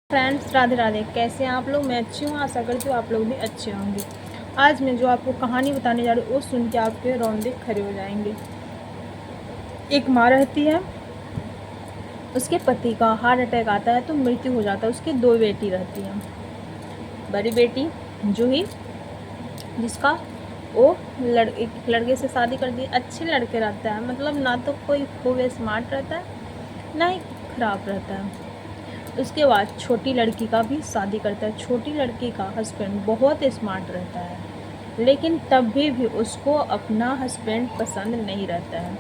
Friends, Radhe Radhe. कैसे हैं आप लोग? मैं अच्छी हूँ, आशा करती हूँ आप लोग भी अच्छे होंगे। आज मैं जो आपको कहानी बताने जा रही हूँ वो सुन के आपके रोंदे खड़े हो जाएंगे। एक माँ रहती है, उसके पति का हार्ट अटैक आता है तो मृत्यु हो जाता है। उसकी दो बेटी रहती हैं। बड़ी बेटी जूही, जिसका वो एक लड़के से शादी कर दी। अच्छे लड़के रहता है, मतलब ना तो कोई खूब स्मार्ट रहता है ना ही खराब रहता है। उसके बाद छोटी लड़की का भी शादी करता है। छोटी लड़की का हस्बैंड बहुत स्मार्ट रहता है, लेकिन तब भी उसको अपना हस्बैंड पसंद नहीं रहता है।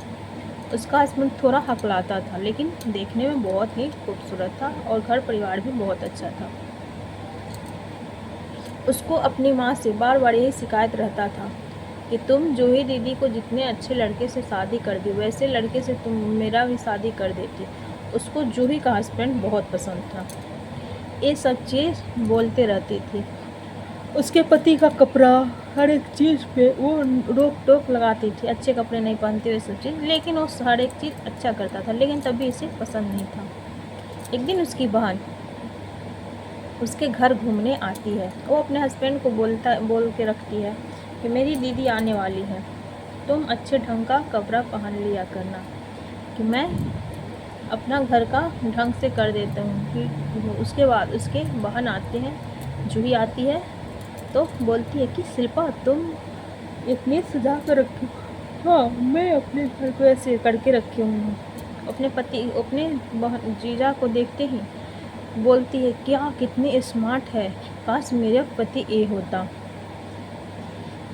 उसका हस्बैंड थोड़ा हकलाता था, लेकिन देखने में बहुत ही खूबसूरत था और घर परिवार भी बहुत अच्छा था। उसको अपनी माँ से बार बार यही शिकायत रहता था कि तुम जूही दीदी को जितने अच्छे लड़के से शादी कर दी, वैसे लड़के से तुम मेरा भी शादी कर देती। उसको जूही का हस्बैंड बहुत पसंद था। ये सब चीज़ बोलते रहती थी। उसके पति का कपड़ा, हर एक चीज़ पे वो रोक टोक लगाती थी। अच्छे कपड़े नहीं पहनते हुए सब चीज़, लेकिन वो हर एक चीज़ अच्छा करता था, लेकिन तभी इसे पसंद नहीं था। एक दिन उसकी बहन उसके घर घूमने आती है। वो अपने हस्बैंड को बोल के रखती है कि मेरी दीदी आने वाली है, तुम अच्छे ढंग का कपड़ा पहन लिया करना, कि मैं अपना घर का ढंग से कर देता हूँ। कि उसके बाद उसके बहन आते हैं, जूही आती है तो बोलती है कि शिल्पा, तुम इतनी सजा कर रखी हो। हाँ, मैं अपने घर को ऐसे करके रखी हूँ। अपने बहन जीजा को देखते ही बोलती है, क्या कितनी स्मार्ट है, काश मेरे पति ये होता।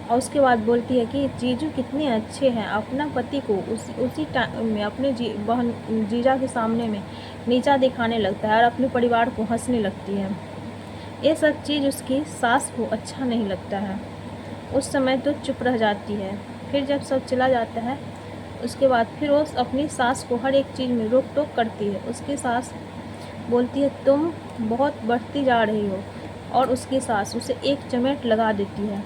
और उसके बाद बोलती है कि जीजू कितने अच्छे हैं। अपना पति को उसी टाइम में अपने बहन जीजा के सामने में नीचा दिखाने लगता है और अपने परिवार को हंसने लगती है। ये सब चीज़ उसकी सास को अच्छा नहीं लगता है। उस समय तो चुप रह जाती है। फिर जब सब चला जाता है, उसके बाद फिर वो अपनी सास को हर एक चीज़ में रोक टोक करती है। उसकी सास बोलती है, तुम बहुत बढ़ती जा रही हो, और उसकी सास उसे एक चमेट लगा देती है।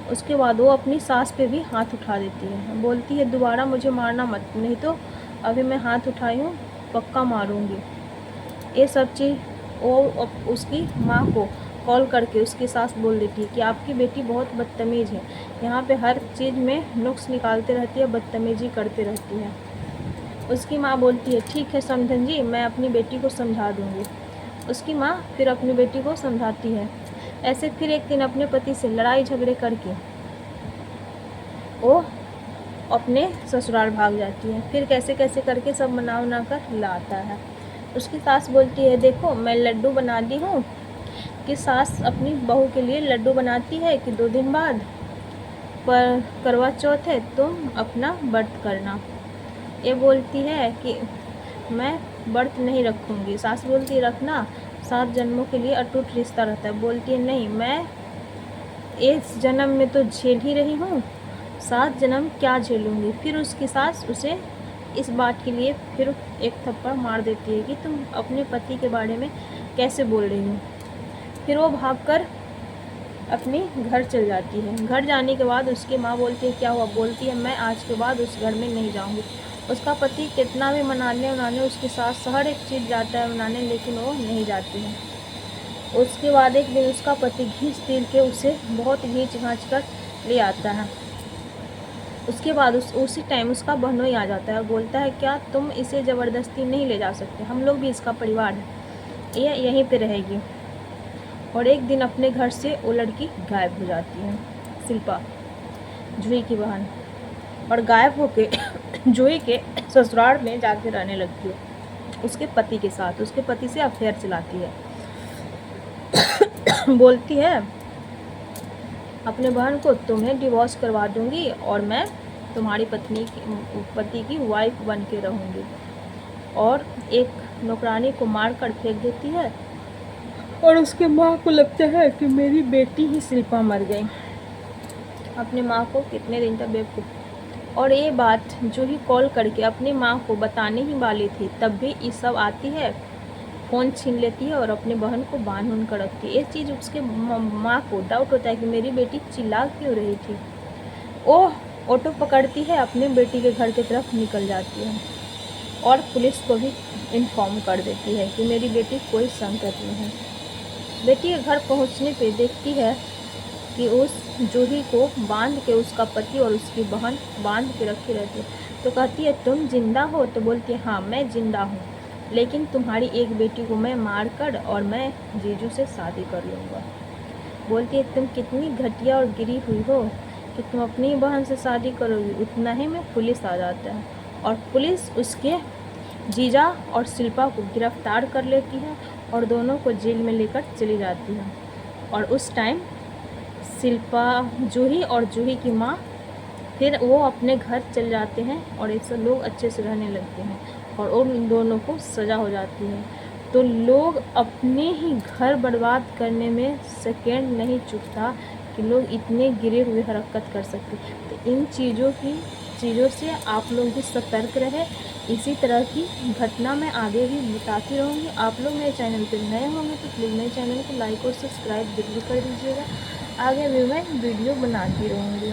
उसके बाद वो अपनी सास पे भी हाथ उठा देती है। बोलती है, दोबारा मुझे मारना मत, नहीं तो अभी मैं हाथ उठाई हूँ, पक्का मारूंगी। ये सब चीज़ वो उसकी माँ को कॉल करके उसकी सास बोल देती है कि आपकी बेटी बहुत बदतमीज़ है, यहाँ पे हर चीज़ में नुक्स निकालते रहती है, बदतमीज़ी करते रहती है। उसकी माँ बोलती है, ठीक है समधन जी, मैं अपनी बेटी को समझा दूँगी। उसकी माँ फिर अपनी बेटी को समझाती है। ऐसे फिर एक दिन अपने पति से लड़ाई झगड़े करके वो अपने ससुराल भाग जाती है। फिर कैसे कैसे करके सब मना उना कर लाता है। उसकी सास बोलती है, देखो मैं लड्डू बना दी हूँ। कि सास अपनी बहू के लिए लड्डू बनाती है कि 2 दिन बाद पर करवा चौथ है, तुम अपना व्रत करना। ये बोलती है कि मैं व्रत नहीं रखूँगी। सास बोलती है, रखना, 7 जन्मों के लिए अटूट रिश्ता रहता है। बोलती है, नहीं, मैं इस जन्म में तो झेल ही रही हूँ, 7 जन्म क्या झेलूँगी। फिर उसकी सास उसे इस बात के लिए फिर एक थप्पड़ मार देती है कि तुम अपने पति के बारे में कैसे बोल रही हो। फिर वो भागकर अपने घर चल जाती है। घर जाने के बाद उसकी माँ बोलती है, क्या हुआ? बोलती है, मैं आज के बाद उस घर में नहीं जाऊँगी। उसका पति कितना भी मनाने उनाने उसके साथ हर एक चीज़ जाता है मनाने, लेकिन वो नहीं जाती है। उसके बाद एक दिन उसका पति घींच तीर के उसे बहुत घींच घाँच कर ले आता है। उसके बाद उसी टाइम उसका बहनोई आ जाता है और बोलता है, क्या तुम इसे ज़बरदस्ती नहीं ले जा सकते, हम लोग भी इसका परिवार है, ये यहीं पे रहेगी। और एक दिन अपने घर से वो लड़की गायब हो जाती है, शिल्पा, जूही की बहन, और गायब होके जूही के ससुराल में जाके रहने लगती है उसके पति के साथ। उसके पति से अफेयर चलाती है। बोलती है अपने बहन को, तुम्हें डिवोर्स करवा दूंगी और मैं तुम्हारी पति की वाइफ बन के रहूँगी। और एक नौकरानी को मार कर फेंक देती है। और उसके माँ को लगता है कि मेरी बेटी ही शिल्पा मर गई। अपने माँ को कितने दिन तक बेवकूफ़। और ये बात जो ही कॉल करके अपनी माँ को बताने ही वाली थी, तब भी ये सब आती है, फ़ोन छीन लेती है और अपनी बहन को बांध उन कर रखती है। ये चीज़ उसके माँ को डाउट होता है कि मेरी बेटी चिल्ला क्यों रही थी। वो ऑटो पकड़ती है, अपने बेटी के घर की तरफ निकल जाती है। और पुलिस को भी इन्फॉर्म कर देती है कि मेरी बेटी कोई संकट में है। बेटी के घर पहुंचने पे देखती है कि उस जूही को बांध के उसका पति और उसकी बहन बांध के रखी रहती है। तो कहती है तुम जिंदा हो? तो बोलती है हाँ मैं जिंदा हूँ, लेकिन तुम्हारी एक बेटी को मैं मार कर और मैं जीजू से शादी कर लूँगा। बोलती है तुम कितनी घटिया और गिरी हुई हो कि तुम अपनी बहन से शादी करोगी। उतना ही में पुलिस आ जाता है और पुलिस उसके जीजा और शिल्पा को गिरफ्तार कर लेती है और दोनों को जेल में लेकर चली जाती है। और उस टाइम शिल्पा, जूही और जूही की माँ फिर वो अपने घर चले जाते हैं और ये सब लोग अच्छे से रहने लगते हैं और उन दोनों को सज़ा हो जाती है। तो लोग अपने ही घर बर्बाद करने में सेकेंड नहीं चूकता कि लोग इतने गिरे हुए हरकत कर सकते। तो इन चीज़ों से आप लोग भी सतर्क रहे। इसी तरह की घटना मैं आगे भी बताती रहूँगी। आप लोग मेरे चैनल पर नए होंगे तो प्लीज़ मेरे चैनल को लाइक और सब्सक्राइब जरूर कर दीजिएगा। आगे भी मैं वीडियो बनाती रहूँगी।